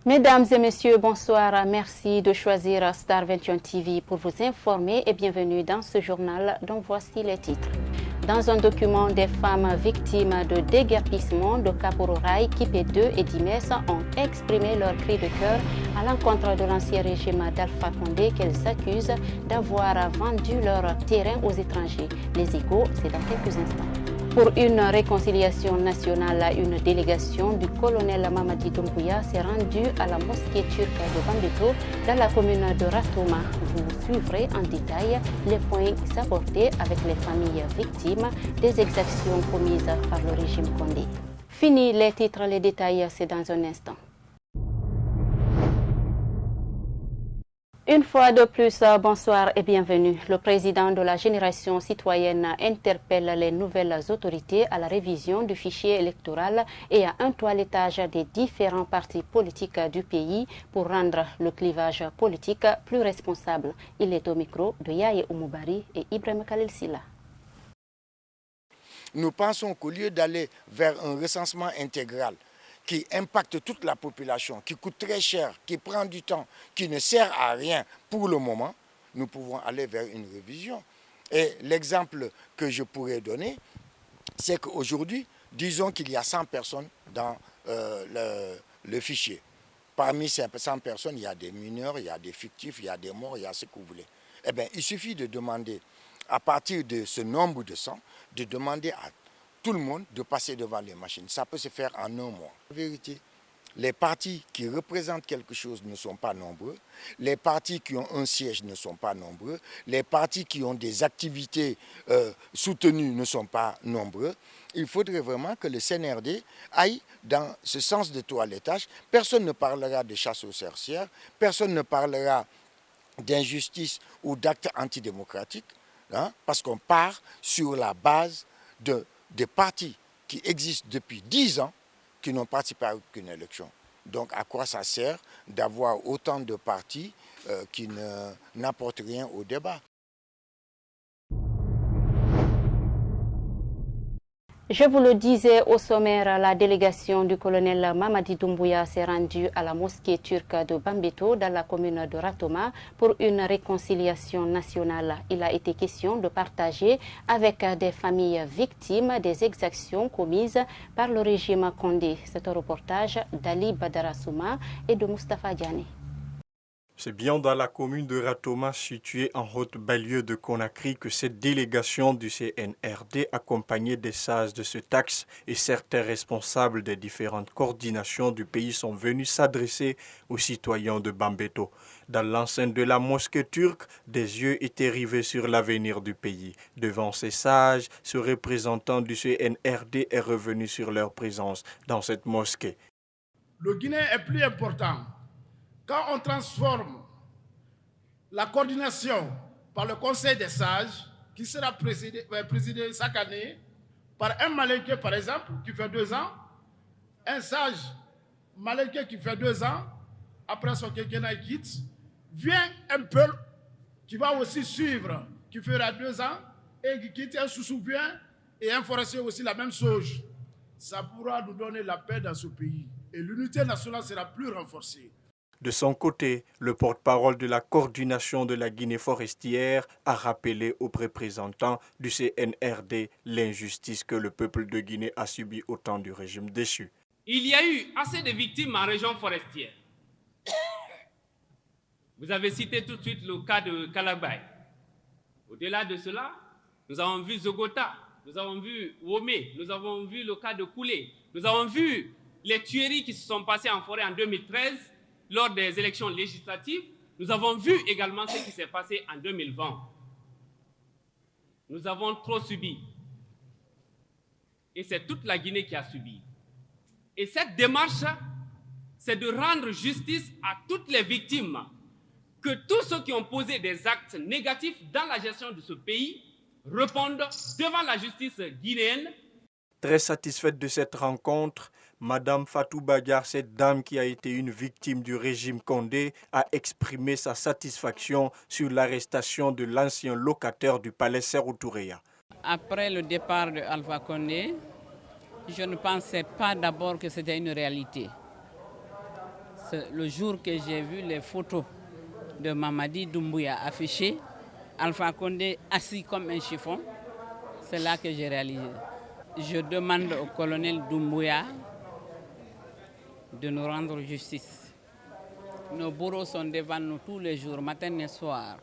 Mesdames et messieurs, bonsoir. Merci de choisir Star 21 TV pour vous informer et bienvenue dans ce journal dont voici les titres. Dans un document, des femmes victimes de déguerpissement de Kapororaï, Kipé 2 et Dimes ont exprimé leur cri de cœur à l'encontre de l'ancien régime d'Alpha Condé qu'elles accusent d'avoir vendu leur terrain aux étrangers. Les échos, c'est dans quelques instants. Pour une réconciliation nationale, une délégation du colonel Mamadi Doumbouya s'est rendue à la mosquée turque de Bambeto dans la commune de Ratouma. Vous suivrez en détail les points abordés avec les familles victimes des exactions commises par le régime Condé. Fini les titres, les détails, c'est dans un instant. Une fois de plus, bonsoir et bienvenue. Le président de la génération citoyenne interpelle les nouvelles autorités à la révision du fichier électoral et à un toilettage des différents partis politiques du pays pour rendre le clivage politique plus responsable. Il est au micro de Yaye Oumoubari et Ibrahim Khalil Silla. Nous pensons qu'au lieu d'aller vers un recensement intégral qui impacte toute la population, qui coûte très cher, qui prend du temps, qui ne sert à rien pour le moment, nous pouvons aller vers une révision. Et l'exemple que je pourrais donner, c'est qu'aujourd'hui, disons qu'il y a 100 personnes dans le fichier. Parmi ces 100 personnes, il y a des mineurs, il y a des fictifs, il y a des morts, il y a ce que vous voulez. Eh bien, il suffit de demander, à partir de ce nombre de 100, de demander à tout le monde de passer devant les machines. Ça peut se faire en un mois. En vérité, les partis qui représentent quelque chose ne sont pas nombreux. Les partis qui ont un siège ne sont pas nombreux. Les partis qui ont des activités soutenues ne sont pas nombreux. Il faudrait vraiment que le CNRD aille dans ce sens de toilettage. Personne ne parlera de chasse aux sorcières. Personne ne parlera d'injustice ou d'actes antidémocratiques, hein, parce qu'on part sur la base des partis qui existent depuis 10 ans, qui n'ont participé à aucune élection. Donc à quoi ça sert d'avoir autant de partis qui n'apportent rien au débat? Je vous le disais au sommaire, la délégation du colonel Mamadi Doumbouya s'est rendue à la mosquée turque de Bambeto dans la commune de Ratouma pour une réconciliation nationale. Il a été question de partager avec des familles victimes des exactions commises par le régime Condé. C'est un reportage d'Ali Badarassouma et de Mustapha Diané. C'est bien dans la commune de Ratouma, située en haute banlieue de Conakry, que cette délégation du CNRD, accompagnée des sages de ce axe et certains responsables des différentes coordinations du pays, sont venus s'adresser aux citoyens de Bambeto. Dans l'enceinte de la mosquée turque, des yeux étaient rivés sur l'avenir du pays. Devant ces sages, ce représentant du CNRD est revenu sur leur présence dans cette mosquée. Le Guinée est plus important. Quand on transforme la coordination par le Conseil des sages, qui sera présidé chaque année par un Malinké, par exemple, qui fait 2 ans, un sage Malinké qui fait 2 ans, après son quinquennat il quitte, vient un peu qui va aussi suivre, qui fera 2 ans, et qui quitte un sous-souvient et un forestier aussi la même chose. Ça pourra nous donner la paix dans ce pays. Et l'unité nationale sera plus renforcée. De son côté, le porte-parole de la coordination de la Guinée forestière a rappelé aux représentants du CNRD l'injustice que le peuple de Guinée a subie au temps du régime déchu. Il y a eu assez de victimes en région forestière. Vous avez cité tout de suite le cas de Kalabay. Au-delà de cela, nous avons vu Zogota, nous avons vu Womé, nous avons vu le cas de Koulé, nous avons vu les tueries qui se sont passées en forêt en 2013, lors des élections législatives. Nous avons vu également ce qui s'est passé en 2020. Nous avons trop subi. Et c'est toute la Guinée qui a subi. Et cette démarche, c'est de rendre justice à toutes les victimes, que tous ceux qui ont posé des actes négatifs dans la gestion de ce pays répondent devant la justice guinéenne. Très satisfaite de cette rencontre, Madame Fatou Badiar, cette dame qui a été une victime du régime Condé, a exprimé sa satisfaction sur l'arrestation de l'ancien locataire du palais Sékou Touréa. Après le départ de Alpha Condé, je ne pensais pas d'abord que c'était une réalité. C'est le jour que j'ai vu les photos de Mamadi Doumbouya affichées, Alpha Condé assis comme un chiffon, c'est là que j'ai réalisé. Je demande au colonel Doumbouya de nous rendre justice. Nos bourreaux sont devant nous tous les jours, matin et soir.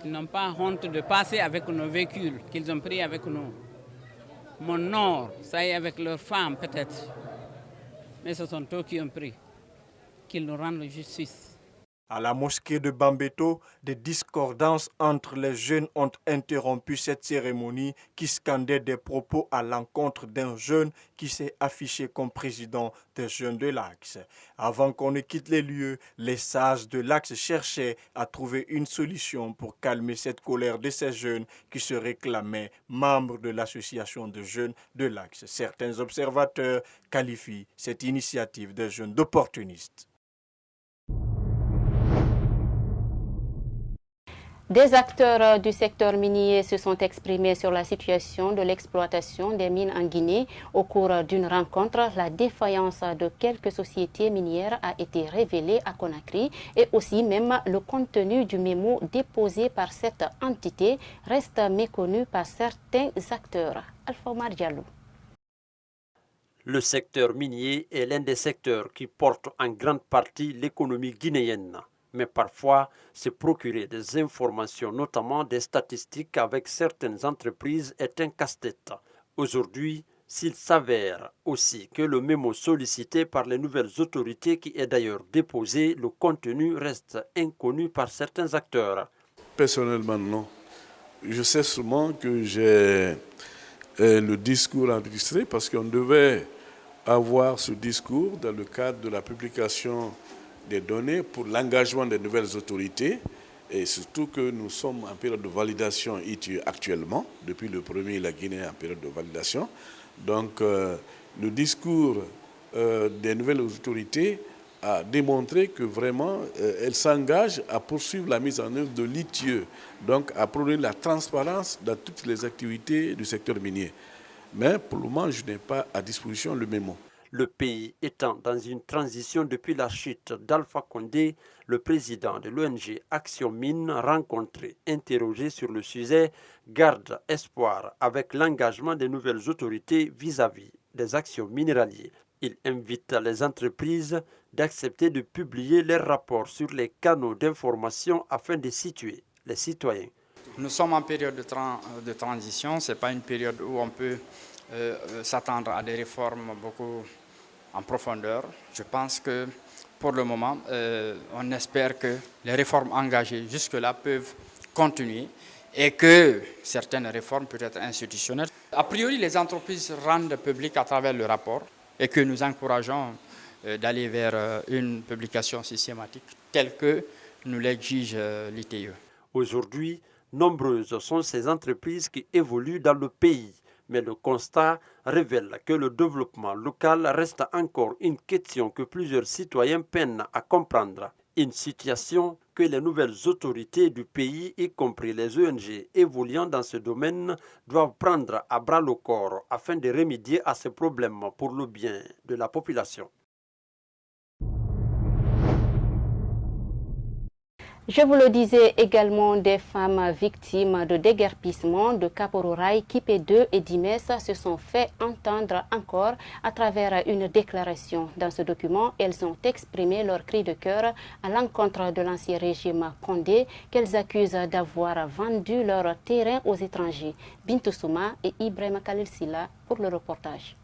Ils n'ont pas honte de passer avec nos véhicules qu'ils ont pris avec nous. Mon nord, ça y est, avec leurs femmes peut-être. Mais ce sont eux qui ont pris. Qu'ils nous rendent justice. À la mosquée de Bambeto, des discordances entre les jeunes ont interrompu cette cérémonie qui scandait des propos à l'encontre d'un jeune qui s'est affiché comme président des jeunes de l'Axe. Avant qu'on ne quitte les lieux, les sages de l'Axe cherchaient à trouver une solution pour calmer cette colère de ces jeunes qui se réclamaient membres de l'association de jeunes de l'Axe. Certains observateurs qualifient cette initiative des jeunes d'opportunistes. Des acteurs du secteur minier se sont exprimés sur la situation de l'exploitation des mines en Guinée. Au cours d'une rencontre, la défaillance de quelques sociétés minières a été révélée à Conakry et aussi même le contenu du mémo déposé par cette entité reste méconnu par certains acteurs. Alpha Omar Diallo. Le secteur minier est l'un des secteurs qui porte en grande partie l'économie guinéenne. Mais parfois, se procurer des informations, notamment des statistiques avec certaines entreprises, est un casse-tête. Aujourd'hui, s'il s'avère aussi que le mémo sollicité par les nouvelles autorités, qui est d'ailleurs déposé, le contenu reste inconnu par certains acteurs. Personnellement, non. Je sais seulement que j'ai le discours enregistré parce qu'on devait avoir ce discours dans le cadre de la publication des données pour l'engagement des nouvelles autorités et surtout que nous sommes en période de validation actuellement. Depuis le 1er, la Guinée est en période de validation. Donc le discours des nouvelles autorités a démontré que vraiment elles s'engagent à poursuivre la mise en œuvre de l'ITIE, donc à prôner la transparence dans toutes les activités du secteur minier. Mais pour le moment, je n'ai pas à disposition le mémo. Le pays étant dans une transition depuis la chute d'Alpha Condé, le président de l'ONG Action Mine, rencontré, interrogé sur le sujet, garde espoir avec l'engagement des nouvelles autorités vis-à-vis des actions minéralières. Il invite les entreprises d'accepter de publier leurs rapports sur les canaux d'information afin de situer les citoyens. Nous sommes en période de transition, ce n'est pas une période où on peut s'attendre à des réformes beaucoup en profondeur. Je pense que pour le moment, on espère que les réformes engagées jusque-là peuvent continuer et que certaines réformes peuvent être institutionnelles. A priori, les entreprises rendent public à travers le rapport et que nous encourageons d'aller vers une publication systématique telle que nous l'exige l'ITIE. Aujourd'hui, nombreuses sont ces entreprises qui évoluent dans le pays. Mais le constat révèle que le développement local reste encore une question que plusieurs citoyens peinent à comprendre. Une situation que les nouvelles autorités du pays, y compris les ONG évoluant dans ce domaine, doivent prendre à bras le corps afin de remédier à ces problèmes pour le bien de la population. Je vous le disais également, des femmes victimes de déguerpissement de Kaporouraï, Kipé 2 et Dimes se sont fait entendre encore à travers une déclaration. Dans ce document, elles ont exprimé leur cri de cœur à l'encontre de l'ancien régime Condé qu'elles accusent d'avoir vendu leur terrain aux étrangers. Bintou Souma et Ibrahima Khalil Silla pour le reportage.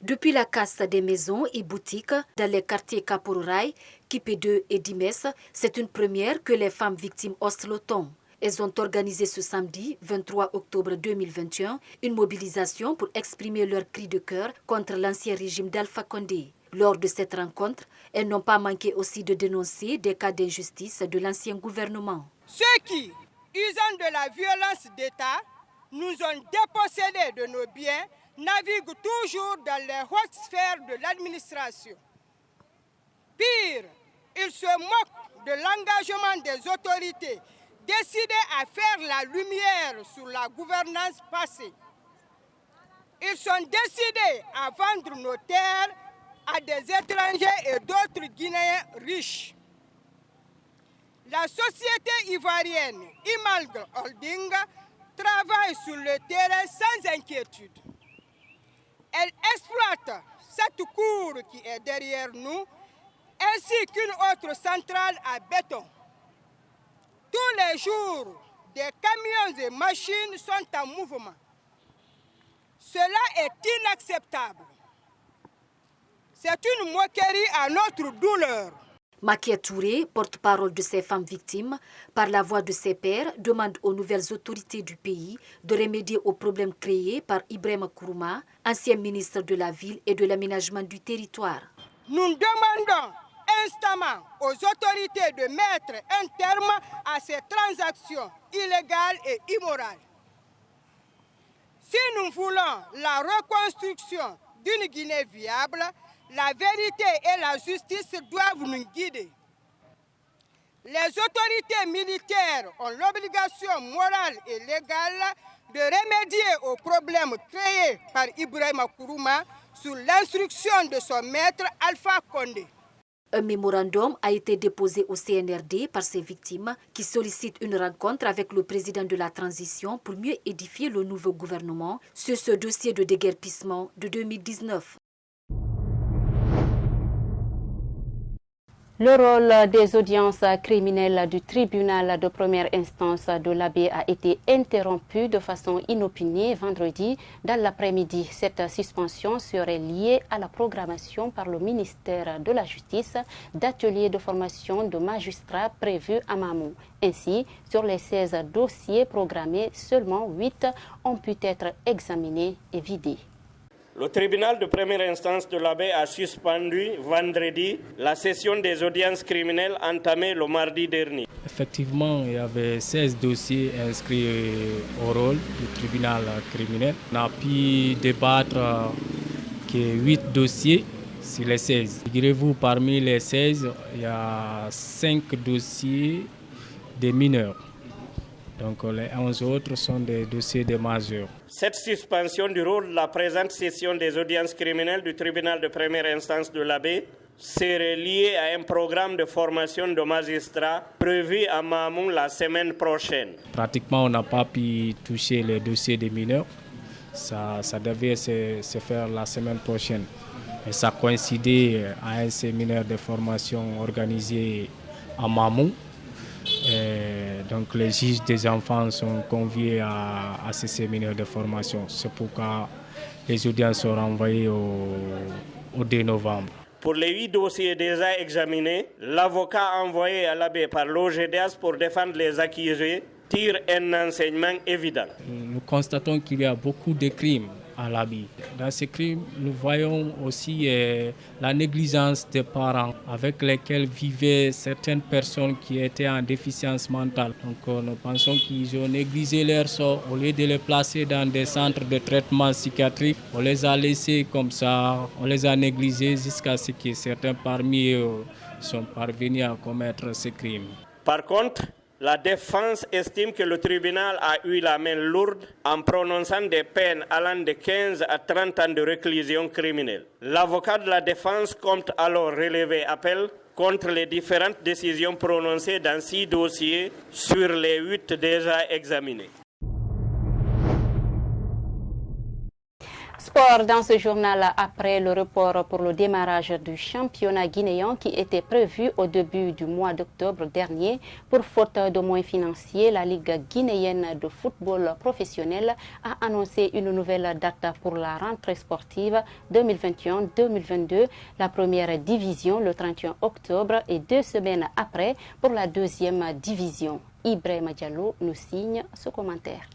Depuis la casse des maisons et boutiques dans les quartiers Kaporouraï, Kipé 2 et Dimes, c'est une première que les femmes victimes osent le ton. Elles ont organisé ce samedi 23 octobre 2021 une mobilisation pour exprimer leur cri de cœur contre l'ancien régime d'Alpha Condé. Lors de cette rencontre, elles n'ont pas manqué aussi de dénoncer des cas d'injustice de l'ancien gouvernement. Ceux qui, usant de la violence d'État, nous ont dépossédés de nos biens, naviguent toujours dans les hautes sphères de l'administration. Pire, ils se moquent de l'engagement des autorités décidées à faire la lumière sur la gouvernance passée. Ils sont décidés à vendre nos terres à des étrangers et d'autres Guinéens riches. La société ivoirienne Imalg Holding travaille sur le terrain sans inquiétude. Elle exploite cette cour qui est derrière nous, ainsi qu'une autre centrale à béton. Tous les jours, des camions et machines sont en mouvement. Cela est inacceptable. C'est une moquerie à notre douleur. Makia Touré, porte-parole de ces femmes victimes, par la voix de ses pairs, demande aux nouvelles autorités du pays de remédier aux problèmes créés par Ibrahima Kourouma, ancien ministre de la Ville et de l'Aménagement du Territoire. Nous demandons instamment aux autorités de mettre un terme à ces transactions illégales et immorales. Si nous voulons la reconstruction d'une Guinée viable, la vérité et la justice doivent nous guider. Les autorités militaires ont l'obligation morale et légale de remédier aux problèmes créés par Ibrahima Kourouma sous l'instruction de son maître Alpha Condé. Un mémorandum a été déposé au CNRD par ces victimes qui sollicitent une rencontre avec le président de la transition pour mieux édifier le nouveau gouvernement sur ce dossier de déguerpissement de 2019. Le rôle des audiences criminelles du tribunal de première instance de l'Abbé a été interrompu de façon inopinée vendredi dans l'après-midi. Cette suspension serait liée à la programmation par le ministère de la Justice d'ateliers de formation de magistrats prévus à Mamou. Ainsi, sur les 16 dossiers programmés, seulement 8 ont pu être examinés et vidés. Le tribunal de première instance de l'Abbé a suspendu vendredi la session des audiences criminelles entamée le mardi dernier. Effectivement, il y avait 16 dossiers inscrits au rôle du tribunal criminel. On a pu débattre que 8 dossiers sur les 16. Figurez-vous, parmi les 16, il y a 5 dossiers des mineurs. Donc les 11 autres sont des dossiers des majeurs. Cette suspension du rôle de la présente session des audiences criminelles du tribunal de première instance de l'Abbé serait liée à un programme de formation de magistrats prévu à Mamou la semaine prochaine. Pratiquement, on n'a pas pu toucher les dossiers des mineurs. Ça devait se faire la semaine prochaine. Et ça coïncidait à un séminaire de formation organisé à Mamou. Donc les juges des enfants sont conviés à ce séminaire de formation. C'est pourquoi les audiences sont renvoyées au 2 novembre. Pour les 8 dossiers déjà examinés, l'avocat envoyé à l'Abbé par l'OGDAS pour défendre les accusés tire un enseignement évident. Nous constatons qu'il y a beaucoup de crimes à l'Abbé. Dans ces crimes, nous voyons aussi la négligence des parents avec lesquels vivaient certaines personnes qui étaient en déficience mentale. Donc nous pensons qu'ils ont négligé leur sort. Au lieu de les placer dans des centres de traitement psychiatrique, on les a laissés comme ça, on les a négligés jusqu'à ce que certains parmi eux sont parvenus à commettre ces crimes. Par contre, la défense estime que le tribunal a eu la main lourde en prononçant des peines allant de 15 à 30 ans de réclusion criminelle. L'avocat de la défense compte alors relever appel contre les différentes décisions prononcées dans 6 dossiers sur les 8 déjà examinés. Sport dans ce journal après le report pour le démarrage du championnat guinéen qui était prévu au début du mois d'octobre dernier. Pour faute de moyens financiers, la Ligue guinéenne de football professionnel a annoncé une nouvelle date pour la rentrée sportive 2021-2022. La première division le 31 octobre et 2 semaines après pour la deuxième division. Ibrahima Diallo nous signe ce commentaire.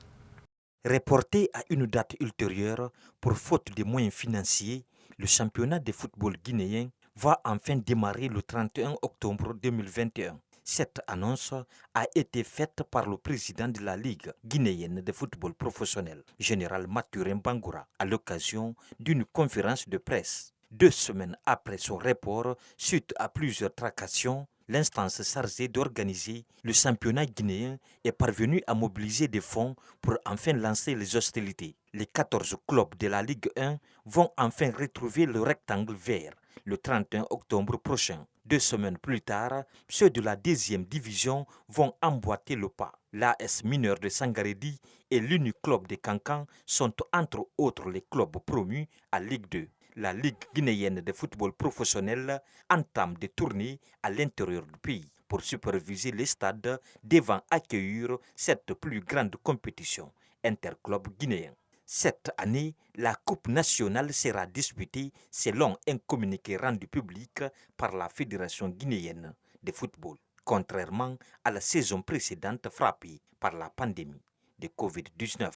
Reporté à une date ultérieure pour faute de moyens financiers, le championnat de football guinéen va enfin démarrer le 31 octobre 2021. Cette annonce a été faite par le président de la Ligue guinéenne de football professionnel, général Mathurin Bangoura, à l'occasion d'une conférence de presse. 2 semaines après son report, suite à plusieurs tracassions, L'instance chargée d'organiser le championnat guinéen est parvenue à mobiliser des fonds pour enfin lancer les hostilités. Les 14 clubs de la Ligue 1 vont enfin retrouver le rectangle vert le 31 octobre prochain. 2 semaines plus tard, ceux de la 2e division vont emboîter le pas. L'AS Mineur de Sangaredi et l'Unic Club de Kankan sont entre autres les clubs promus à Ligue 2. La Ligue guinéenne de football professionnel entame des tournées à l'intérieur du pays pour superviser les stades devant accueillir cette plus grande compétition interclub guinéen. Cette année, la Coupe nationale sera disputée selon un communiqué rendu public par la Fédération guinéenne de football, contrairement à la saison précédente frappée par la pandémie de Covid-19.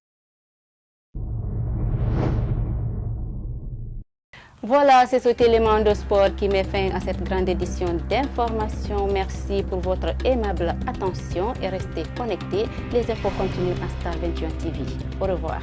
Voilà, c'est cet élément de sport qui met fin à cette grande édition d'information. Merci pour votre aimable attention et restez connectés. Les infos continuent à Star 21 TV. Au revoir.